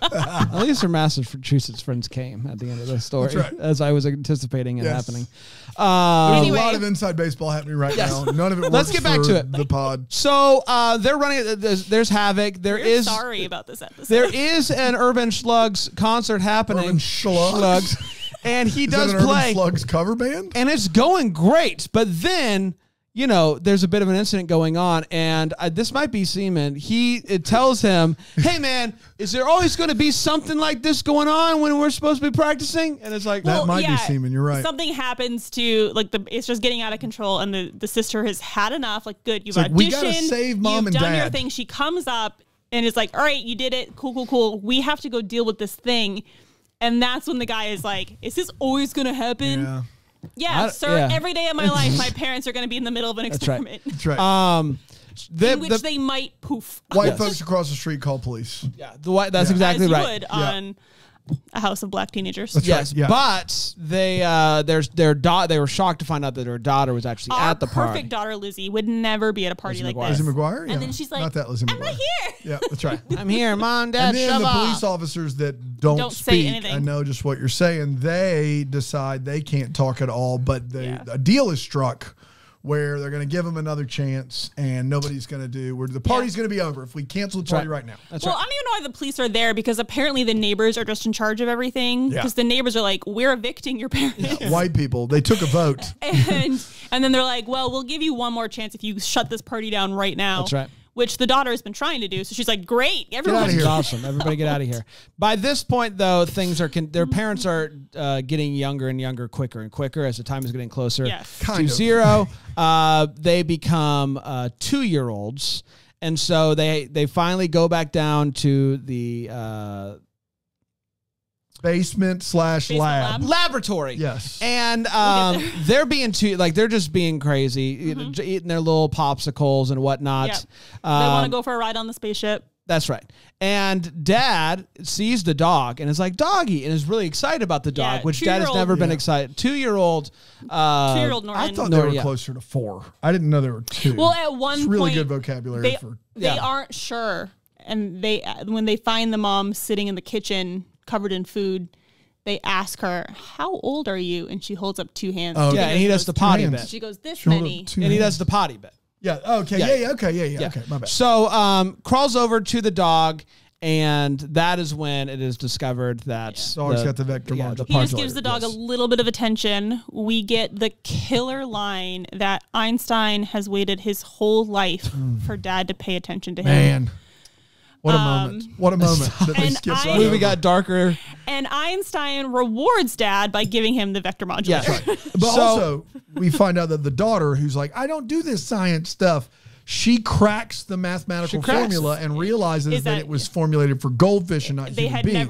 At least her Massachusetts friends came at the end of the story, That's right. as I was anticipating it happening. There's Anyway. a lot of inside baseball happening right now. None of it works. Let's get back for to it. the pod. So they're running. There's Havoc. We're sorry about this episode. There is an Urban Slugs concert happening. Urban Slugs. And he Is does that an play. Urban Slugs cover band? And it's going great. But then, there's a bit of an incident going on. And this might be Seaman. It tells him, hey, man, is there always going to be something like this going on when we're supposed to be practicing? And it's like, That might be Seaman. You're right. Something happens to it's just getting out of control, and the sister has had enough. Like, good, you've like, auditioned, we gotta save mom you've and done your dad. thing. She comes up and is like, all right, you did it. Cool. We have to go deal with this thing. And that's when the guy is like, is this always going to happen? Yeah, sir. Every day of my life, my parents are going to be in the middle of an experiment. That's right. In which they might poof. White folks across the street call police. Yeah, that's exactly As you right. would on A House of Black Teenagers. That's Yes, right. Yeah. but they they were shocked to find out that their daughter was actually Our at the party. perfect daughter, Lizzie, would never be at a party like this. Lizzie McGuire? Yeah. And then she's like, not that Lizzie McGuire. I'm not here. Yeah, that's right. I'm here, Mom, Dad, And then shove the off. police officers that don't say speak, anything. I know just what you're saying, they decide they can't talk at all, but Yeah. a deal is struck where they're going to give them another chance and nobody's going to the party's going to be over if we cancel the party right now. That's Well, right. I don't even know why the police are there, because apparently the neighbors are just in charge of everything. Yeah. Because the neighbors are like, we're evicting your parents. White people, they took a vote. and then they're like, well, we'll give you one more chance if you shut this party down right now. That's right. Which the daughter has been trying to do. So she's like, great. outta Everyone's here. It's awesome. Everybody get out of here. By this point, though, things are their parents are getting younger and younger, quicker and quicker as the time is getting closer Yes. to Kind of. 0. They become 2-year-olds, and so they finally go back down to the Basement / lab. lab. laboratory. Yes. And they're being they're just being crazy, eating their little popsicles and whatnot. Yep. They want to go for a ride on the spaceship. That's right. And Dad sees the dog and is like, doggy, and is really excited about the dog, Yeah, which Dad has 2-year-old. never been excited. 2-year-old. 2-year-old Norman. I thought they were closer to 4. I didn't know there were 2. Well, at one it's really point, good vocabulary they, for. they aren't sure. And when they find the mom sitting in the kitchen covered in food, they ask her, how old are you? And she holds up 2 hands. Oh, Yeah, and he does the potty hands. bit. She goes, this Shoulder many. 2 And he hands. does the potty bit. Yeah. Okay. Yeah. Yeah. Okay. Yeah. Okay. My bad. So crawls over to the dog, and that is when it is discovered that Dog's got the vector modulator. He just gives the dog a little bit of attention. We get the killer line that Einstein has waited his whole life for Dad to pay attention to him. Man. What a moment. What a moment that they and skipped I- right movie over. got darker. And Einstein rewards Dad by giving him the vector modulator. Yes. But So- also, we find out that the daughter, who's like, I don't do this science stuff, she cracks the mathematical formula and realizes Is that that- it was formulated for goldfish and not They human had beings.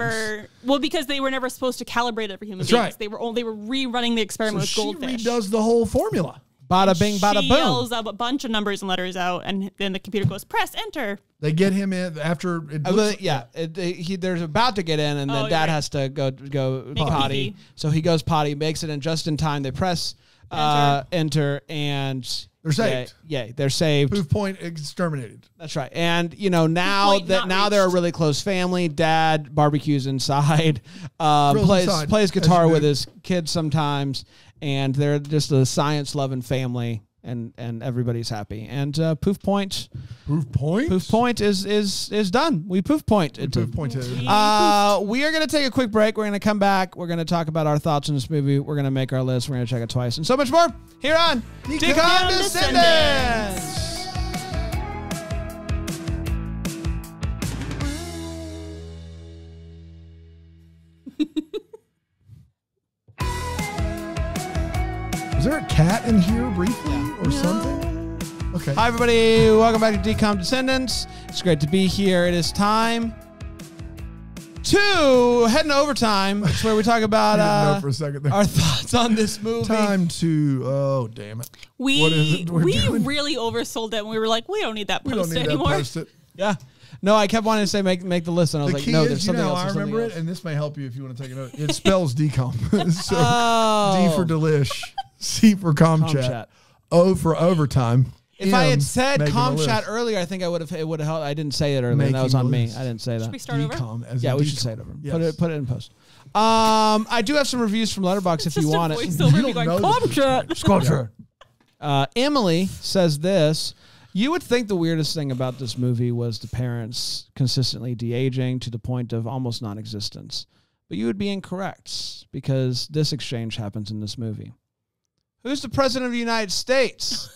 never, because they were never supposed to calibrate it for human That's beings. right. They were rerunning the experiment with she goldfish. redoes the whole formula. Bada bing, bada She boom. yells up a bunch of numbers and letters out, and then the computer goes, press enter. They get him in after it looks, There's about to get in, and then Oh, you're Dad right. has to go Make potty. pee-pee. So he goes potty, makes it in just in time. They press enter, and They're saved. Yeah, they're saved. Poof point exterminated. That's right. And now Point not they're a reached. really close family. Dad barbecues inside, Grills inside, plays as guitar you with do. his kids sometimes, and they're just a science loving family, and everybody's happy. And Poof Point is done. We Poof Point. Poof pointed. We are going to take a quick break. We're going to come back. We're going to talk about our thoughts on this movie. We're going to make our list. We're going to check it twice, and so much more here on DCOM Descendants. Is there a cat in here briefly or something? Okay. Hi, everybody. Welcome back to DCOM Descendants. It's great to be here. It is time to head into overtime. It's where we talk I didn't know about for a second there. our thoughts on this movie. Time to, oh, damn it. We What is it we're doing? really oversold it, and we were like, we don't need that We don't post need anymore. that post-it. Yeah. No, I kept wanting to say make the list, and I was The like, key no, is, there's something else. I there's something remember it, else. and this may help you if you want to take a note. It spells DCOM. So Oh. D for delish, C for comchat, Comchat. O for overtime, If I had said com chat earlier, I think I would have. It would have helped. I didn't say it earlier. That was on me. I didn't say that. Should we start over? Yeah, we should say it over. Yes. Put it in post. I do have some reviews from Letterboxd if you want it. You don't com chat. Emily says this. You would think the weirdest thing about this movie was the parents consistently de-aging to the point of almost non-existence. But you would be incorrect because this exchange happens in this movie. Who's the president of the United States?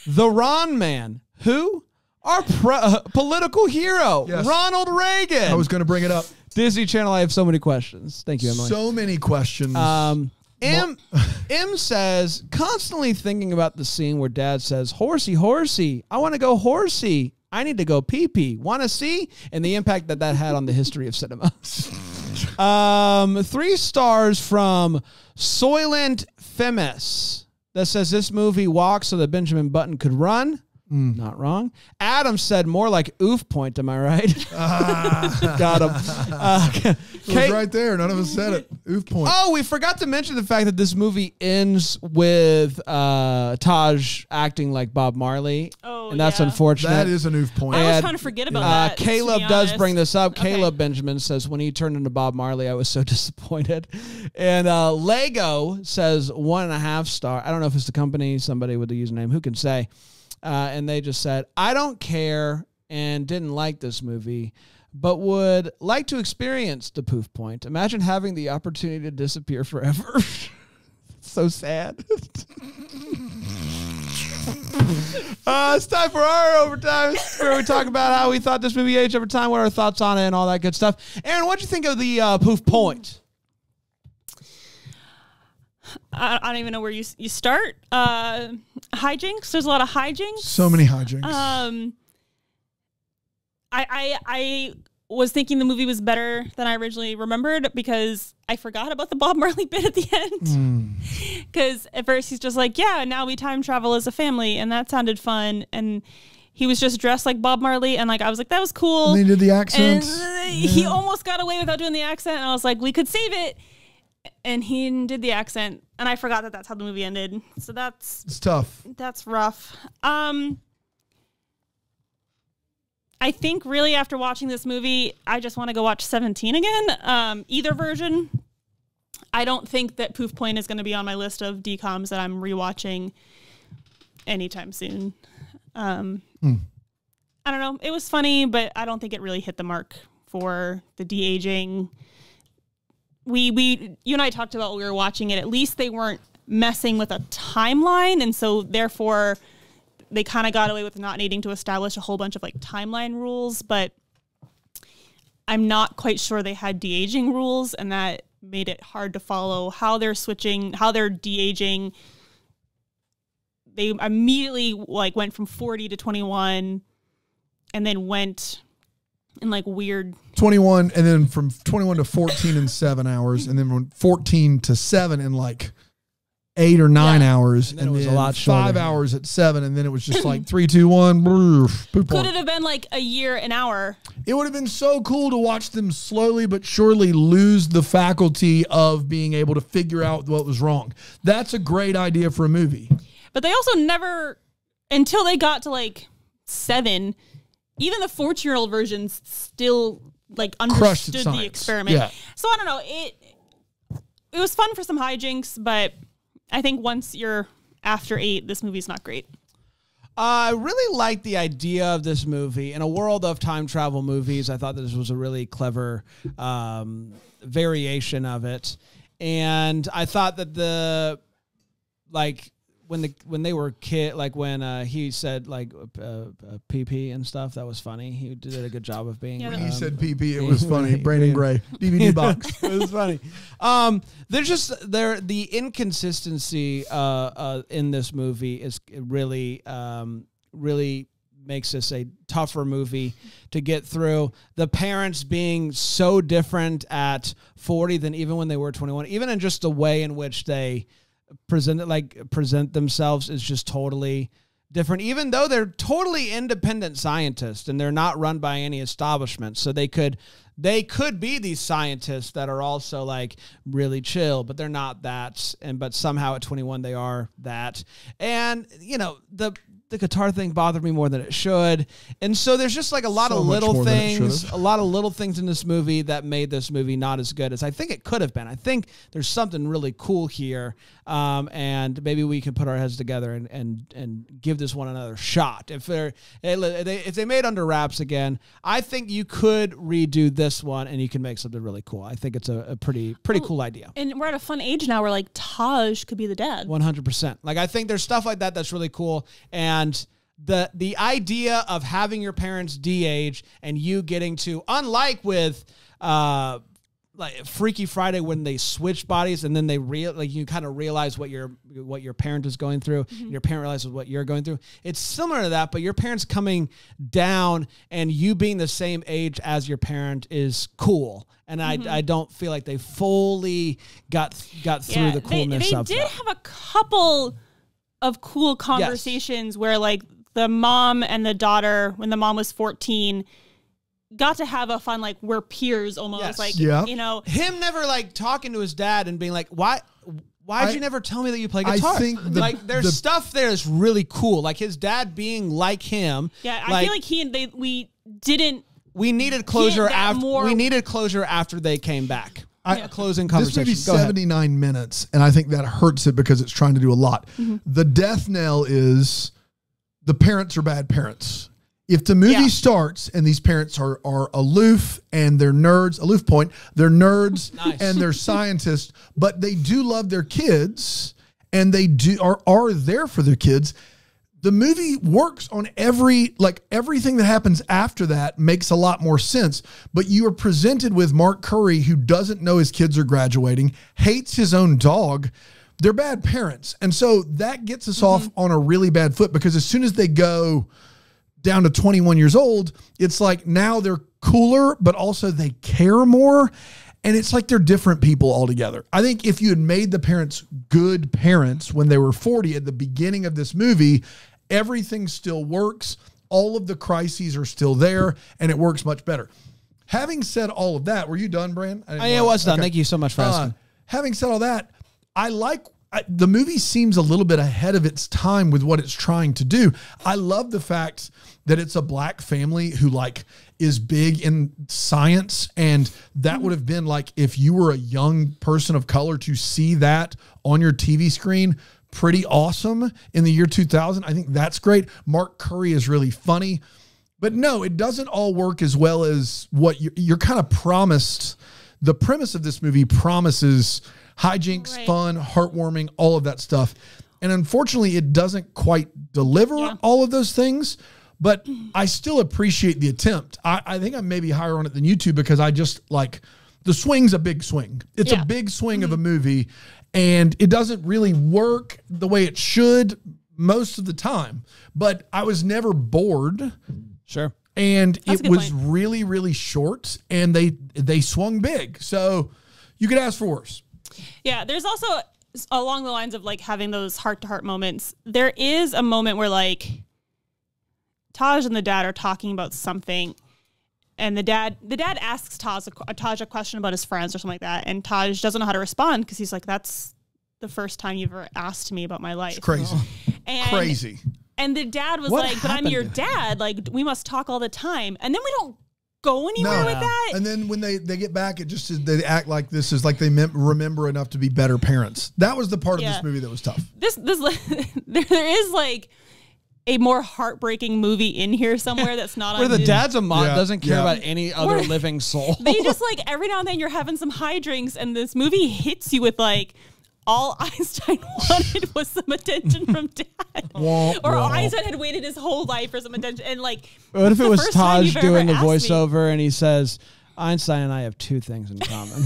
The Ron Man. Who? Our political hero, yes. Ronald Reagan. I was going to bring it up. Disney Channel, I have so many questions. Thank you, Emily. So many questions. M says, constantly thinking about the scene where Dad says, horsey, horsey, I want to go horsey. I need to go pee-pee. Want to see? And the impact that had on the history of cinema. 3 stars from Soylent Femis that says this movie walks so that Benjamin Button could run. Not wrong. Adam said more like oof point. Am I right? Got him. It was right there. None of us said it. Oof point. Oh, we forgot to mention the fact that this movie ends with Taj acting like Bob Marley. Oh, and that's unfortunate. That is an oof point. I was trying to forget about that. Caleb does bring this up. Okay. Caleb Benjamin says, when he turned into Bob Marley, I was so disappointed. And Lego says 1.5 star. I don't know if it's the company, somebody with the username. Who can say? And they just said, I don't care and didn't like this movie, but would like to experience the Poof point. Imagine having the opportunity to disappear forever. So sad. It's time for our overtime, where we talk about how we thought this movie aged over time, what our thoughts on it, and all that good stuff. Aaron, what'd you think of the Poof point? I don't even know where you start. Hijinks. There's a lot of hijinks. So many hijinks. I was thinking the movie was better than I originally remembered because I forgot about the Bob Marley bit at the end. Because at first he's just like, yeah, now we time travel as a family, and that sounded fun. And he was just dressed like Bob Marley, and like I was like, that was cool. And he did the accent. He almost got away without doing the accent, and I was like, we could save it. And he did the accent, and I forgot that that's how the movie ended. So it's tough. That's rough. I think really after watching this movie, I just want to go watch 17 again. Either version. I don't think that Poof Point is going to be on my list of DCOMs that I'm rewatching anytime soon. I don't know. It was funny, but I don't think it really hit the mark for the de-aging. You and I talked about when we were watching it. At least they weren't messing with a timeline, and so therefore they kind of got away with not needing to establish a whole bunch of like timeline rules. But I'm not quite sure they had de-aging rules, and that made it hard to follow how they're switching, how they're de-aging. They immediately like went from 40 to 21, and then went in like weird 21, and then from 21 to 14 in 7 hours, and then from 14 to 7 in like 8 or 9 hours, and then it was a lot shorter. 5 hours at 7, and then it was just like 3, 2, 1. Could it have been like a year an hour? It would have been so cool to watch them slowly but surely lose the faculty of being able to figure out what was wrong. That's a great idea for a movie. But they also never, until they got to like 7. Even the 14-year-old versions still like understood the experiment. Yeah. So I don't know. It was fun for some hijinks, but I think once you're after 8, this movie's not great. I really liked the idea of this movie. In a world of time travel movies, I thought that this was a really clever variation of it. And I thought that when they were when he said like PP and stuff, that was funny. He did a good job of being. When he said PP, it was funny. Brandon Gray DVD box. It was funny. There's just the inconsistency in this movie is really makes this a tougher movie to get through. The parents being so different at 40 than even when they were 21, even in just the way in which they present themselves is just totally different, even though they're totally independent scientists and they're not run by any establishment. So they could be these scientists that are also like really chill, but they're not that. But somehow at 21 they are that. And you know, the guitar thing bothered me more than it should. And so there's just like a lot of little things, in this movie that made this movie not as good as I think it could have been. I think there's something really cool here. And maybe we can put our heads together and give this one another shot. If they made Under Wraps again, I think you could redo this one and you can make something really cool. I think it's a pretty cool idea. And we're at a fun age now where like Taj could be the dad. 100%. Like I think there's stuff like that that's really cool. And the idea of having your parents de-age and you getting to, unlike with like Freaky Friday when they switch bodies and then you kind of realize what your parent is going through, and your parent realizes what you're going through. It's similar to that, but your parents coming down and you being the same age as your parent is cool. And I don't feel like they fully got through the coolness of that. They did have a couple of cool conversations where like the mom and the daughter, when the mom was 14, got to have a fun, like we're peers almost. Like, you know. Him never like talking to his dad and being like, why'd you never tell me that you play guitar? I think there's stuff there that's really cool. Like his dad being like him. Yeah, I feel like we needed closure after they came back. Closing conversation. This movie's 79 minutes, and I think that hurts it because it's trying to do a lot. The death knell is the parents are bad parents. If the movie starts and these parents are aloof and they're nerds, aloof point, they're nerds and they're scientists, but they do love their kids and they are there for their kids. The movie works on everything that happens after that makes a lot more sense. But you are presented with Mark Curry, who doesn't know his kids are graduating, hates his own dog. They're bad parents. And so that gets us off on a really bad foot, because as soon as they go down to 21 years old, it's like now they're cooler, but also they care more. And it's like they're different people altogether. I think if you had made the parents good parents when they were 40 at the beginning of this movie, everything still works. All of the crises are still there, and it works much better. Having said all of that, were you done, Bran? I was done. Okay. Thank you so much for asking. Having said all that, the movie seems a little bit ahead of its time with what it's trying to do. I love the fact that it's a black family who is big in science. And that would have been like, if you were a young person of color to see that on your TV screen, pretty awesome in the year 2000. I think that's great. Mark Curry is really funny, but no, it doesn't all work as well as what you're kind of promised. The premise of this movie promises hijinks, fun, heartwarming, all of that stuff. And unfortunately, it doesn't quite deliver all of those things, but I still appreciate the attempt. I think I'm maybe higher on it than you two, because I just like the swing's a big swing. It's a big swing of a movie, and it doesn't really work the way it should most of the time, but I was never bored. Sure. And it was really, really short, and they swung big. So you could ask for worse. Yeah, there's also, along the lines of like having those heart-to-heart moments, there is a moment where like Taj and the dad are talking about something, and the dad asks Taj a question about his friends or something like that, and Taj doesn't know how to respond because he's like, that's the first time you've ever asked me about my life. It's crazy. Crazy. And the dad was like, but I'm your dad. Like, we must talk all the time. And then we don't go anywhere with that. And then when they get back, it just they act like this is like they remember enough to be better parents. That was the part of this movie that was tough. There is like a more heartbreaking movie in here somewhere that's not where the dad's a mod doesn't care about any other living soul. They just like every now and then you're having some high drinks, and this movie hits you with like, all Einstein wanted was some attention from dad. Einstein had waited his whole life for some attention. And like, what if it was Taj doing the voiceover and he says, Einstein and I have two things in common.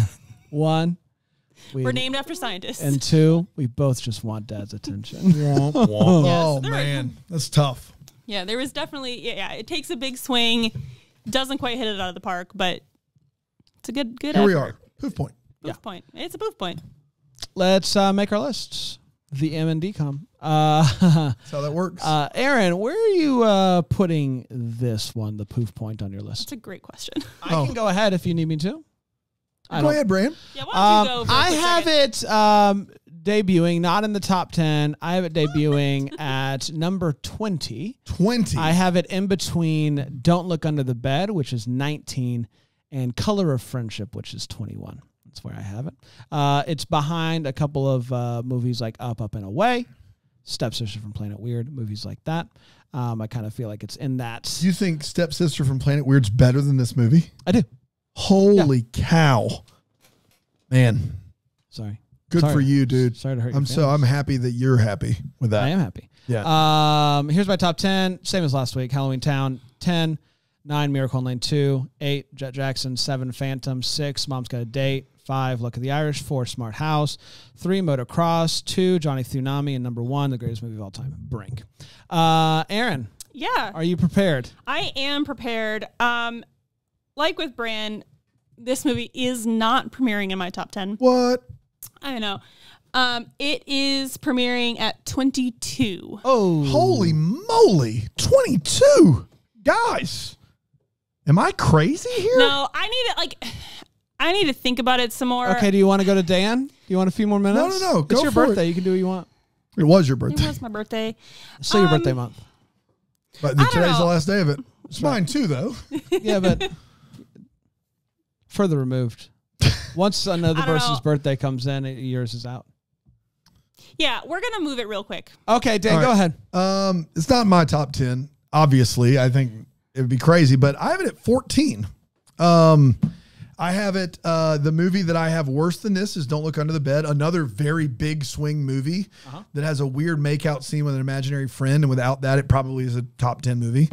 One, we're named after scientists. And two, we both just want dad's attention. Oh, man. That's tough. Yeah, there was definitely, it takes a big swing. Doesn't quite hit it out of the park, but it's a good Here effort. we are. Poof point. Poof point. It's a poof point. Let's make our lists. The M and DCOM. That's how that works. Erin, where are you putting this one, the Poof point, on your list? That's a great question. I can go ahead if you need me to. Go ahead, Bran. Yeah, why don't you go? I have it debuting, not in the top 10. I have it debuting at number 20. 20. I have it in between Don't Look Under the Bed, which is 19, and Color of Friendship, which is 21. That's where I have it. It's behind a couple of movies like Up and Away, Stepsister from Planet Weird, movies like that. I kind of feel like it's in that. Do you think Stepsister from Planet Weird's better than this movie? I do. Holy cow. Man. Sorry. Good for you, dude. Sorry to hurt you. I'm happy that you're happy with that. I am happy. Yeah. Here's my top 10. Same as last week. Halloween Town, 10. 9, Miracle on Lane 2. 8, Jet Jackson. 7, Phantom. 6, Mom's Got a Date. 5, Luck of the Irish. 4, Smart House. 3, Motocross. 2, Johnny Tsunami. And number 1, the greatest movie of all time, Brink. Erin. Yeah. Are you prepared? I am prepared. Like with Bran, this movie is not premiering in my top 10. What? I know. It is premiering at 22. Oh. Holy moly. 22. Guys. Am I crazy here? No, I need to think about it some more. Okay, do you want to go to Dan? Do you want a few more minutes? No. It's your birthday. You can do what you want. It was your birthday. It was my birthday. It's still your birthday month. But today's the last day of it. It's mine too, though. Yeah, but further removed. Once another person's birthday comes in, yours is out. Yeah, we're going to move it real quick. Okay, Dan, go ahead. It's not my top 10, obviously. I think it would be crazy, but I have it at 14. I have it, the movie that I have worse than this is Don't Look Under the Bed, another very big swing movie that has a weird makeout scene with an imaginary friend, and without that, it probably is a top 10 movie.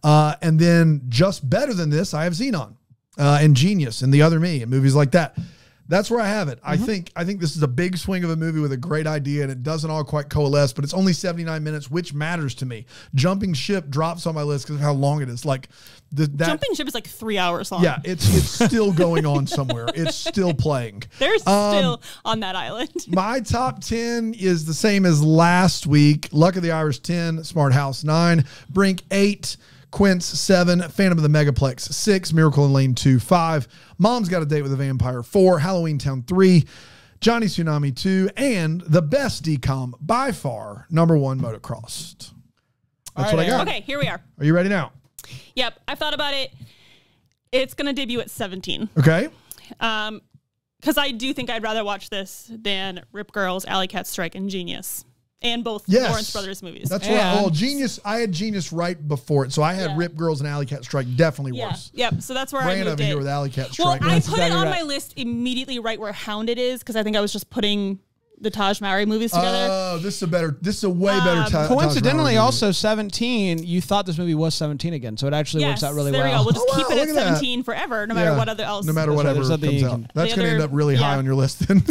And then just better than this, I have Xenon and Genius and The Other Me and movies like that. That's where I have it. I think this is a big swing of a movie with a great idea, and it doesn't all quite coalesce, but it's only 79 minutes, which matters to me. Jumping Ship drops on my list because of how long it is. Like Jumping Ship is like 3 hours long. Yeah, it's still going on somewhere. It's still playing. They're still on that island. My top 10 is the same as last week. Luck of the Irish 10, Smart House 9, Brink 8, Quince 7, Phantom of the Megaplex 6, Miracle in Lane 2 5, Mom's Got a Date with a Vampire 4, Halloween Town 3, Johnny Tsunami 2, and the best DCOM by far, number 1, Motocross. That's what I got. Okay, here we are. Are you ready now? Yep, I thought about it. It's going to debut at 17. Okay. Because I do think I'd rather watch this than Rip Girls, Alley Cat Strike, and Genius. And both Lawrence Brothers movies. That's right. Genius. I had Genius right before it, so I had Rip Girls and Alley Cat Strike definitely worse. Yep. So that's where I moved over here with Alley Cat Strike. Well, I put it on my list immediately right where Hounded is because I think I was just putting the Taj Mowry movies together. Oh, this is a way better time. Coincidentally, also 17, you thought this movie was 17 again, so it actually works out really well. There we go. We'll just keep it at 17 forever, no matter what other else. No matter whatever comes out. That's going to end up really high on your list then.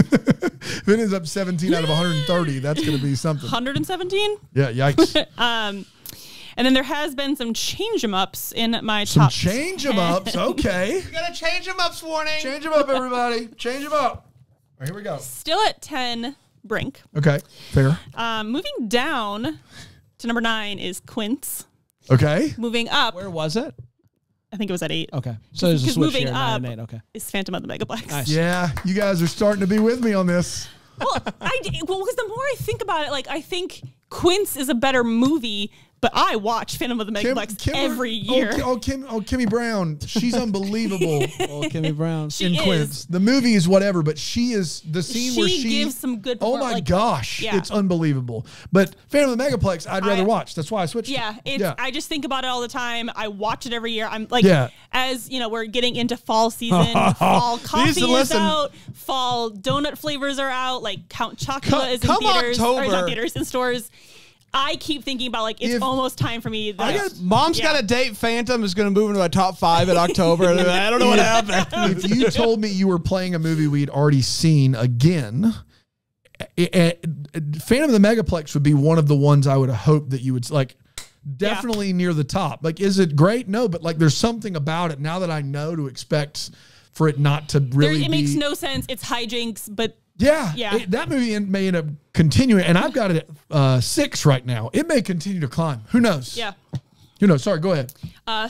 If it ends up 17 out of 130, that's going to be something. 117? Yeah, yikes. And then there has been some change-em-ups in my top. Some change-em-ups, okay. You got a change-em-ups warning. Change them up, everybody. Change them up. All right, here we go. Still at 10, Brink. Okay, fair. Moving down to number 9 is Quince. Okay. Moving up. Where was it? I think it was at 8. Okay. So there's a switch moving here, up 9 and 8. Okay. Is Phantom of the Megaplex. Nice. Yeah, you guys are starting to be with me on this. Well, because the more I think about it, like I think Quince is a better movie, but I watch Phantom of the Megaplex every year. Kimmy Brown, she's unbelievable. Kimmy Brown. She is. Quince. The movie is whatever, but she is the scene where she gives some good. Oh my gosh, it's unbelievable. But Phantom of the Megaplex, I'd rather watch. That's why I switched. Yeah, I just think about it all the time. I watch it every year. I'm like, as you know, we're getting into fall season. Fall coffee is out. Fall donut flavors are out. Like Count Chocula is in theaters. Or not theaters, in stores. I keep thinking about like it's almost time for me. Mom's Got a Date. Phantom is going to move into my top 5 in October. I don't know what happened. If you told me you were playing a movie we'd already seen again, Phantom of the Megaplex would be one of the ones I would hope that you would like. Definitely near the top. Like, is it great? No, but like, there's something about it now that I know to expect for it not to really. It makes no sense. It's hijinks, but. Yeah. That movie may end up continuing, and I've got it at 6 right now. It may continue to climb. Who knows? Yeah. Who knows? Sorry, go ahead.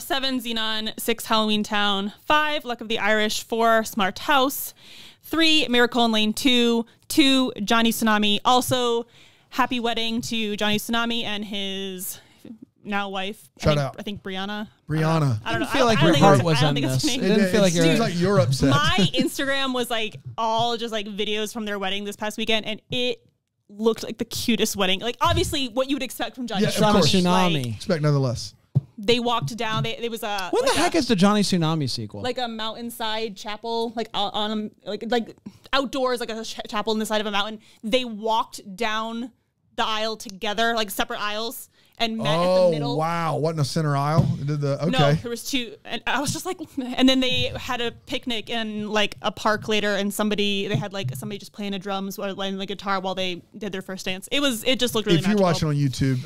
7, Xenon. 6, Halloween Town. 5, Luck of the Irish. 4, Smart House. 3, Miracle in Lane 2. to Johnny Tsunami. Also, happy wedding to Johnny Tsunami and his now wife. Shout out. I think Brianna. I don't know. I feel like your heart was on this. It didn't feel like it seems like you're upset. My Instagram was like all just like videos from their wedding this past weekend, and it looked like the cutest wedding. Like obviously what you would expect from Johnny Tsunami. Like, expect nothing less. They walked down. There was a when the heck is the Johnny Tsunami sequel? Like a mountainside chapel, like on like outdoors, like a chapel on the side of a mountain. They walked down the aisle together, like separate aisles, and met at the middle. Oh, wow. What, in the center aisle? Okay. No, there was two. And I was just like, and then they had a picnic in like a park later, and they had like somebody just playing the drums or playing the guitar while they did their first dance. It just looked really If you're watching on YouTube,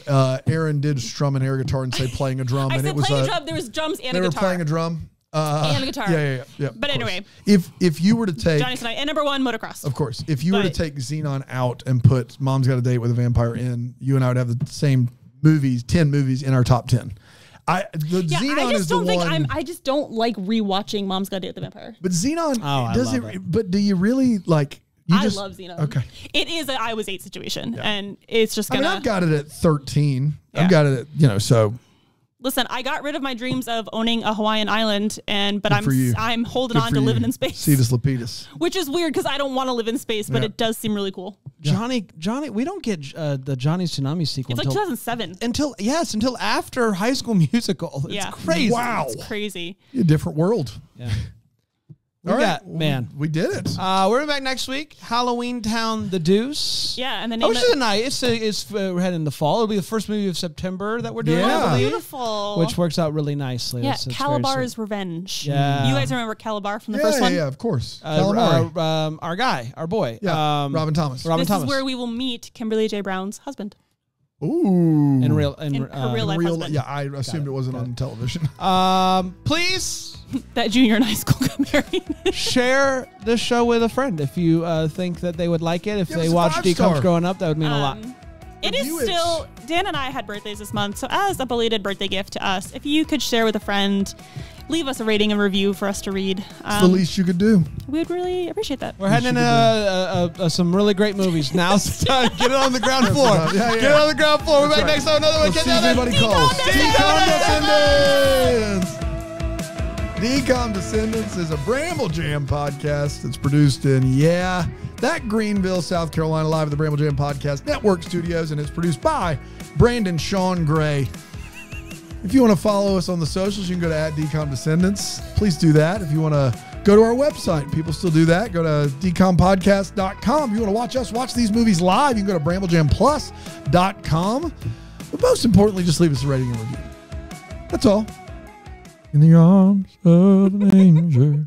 Erin did strum an air guitar and say playing a drum. I and said it was playing a drum. There was drums and a guitar. They were playing a drum. And a guitar. Yeah. But anyway. If you were to take... Johnny Tsunami. And number one, motocross. Of course. If you were to take Xenon out and put Mom's Got a Date with a Vampire in, you and I would have the same movies, 10 movies in our top 10. Xenon is the one... I just don't like rewatching Mom's Got a Date with the Vampire. But Xenon... I love it. But do you really like... I love Xenon. Okay. It is an I Was 8 situation. Yeah. And it's just gonna... I've got it at 13. Yeah. I've got it at, so... Listen, I got rid of my dreams of owning a Hawaiian island, but I'm holding on to living in space. Cetus Lapidus. Which is weird because I don't want to live in space, but it does seem really cool. Johnny, we don't get the Johnny Tsunami sequel. It's like 2007. Until after High School Musical. It's crazy. Wow. It's crazy. A different world. Yeah. We did it. We're back next week. Halloween Town, The Deuce. Yeah, and then which is nice. We're heading in the fall. It'll be the first movie of September that we're doing. Yeah, I believe, beautiful. Which works out really nicely. Yeah, Calabar's Revenge. Yeah, you guys remember Calabar from the first one? Yeah, of course. Our boy. Yeah, Robin Thomas. This is where we will meet Kimberly J. Brown's husband. Ooh. In her real life husband. Yeah, I assumed it wasn't on television. Please. That junior in high school got married. Share this show with a friend if you think that they would like it. If they watched DCOMs growing up, that would mean a lot. It is still... Dan and I had birthdays this month, so as a belated birthday gift to us, if you could share with a friend, leave us a rating and review for us to read. It's the least you could do. We would really appreciate that. We're heading into some really great movies now. So get it on the ground floor. Get it on the ground floor. We're back next time. Another one. See if anybody calls. DCOM Descendants! DCOM Descendants is a Bramble Jam podcast that's produced in, that Greenville, South Carolina, live at the Bramble Jam Podcast Network studios, and it's produced by Brandon Sean Gray. If you want to follow us on the socials, you can go to @DCOM Descendants. Please do that. If you want to go to our website, people still do that. Go to dcompodcast.com. If you want to watch these movies live, you can go to bramblejamplus.com. But most importantly, just leave us a rating and review. That's all. In the arms of an angel.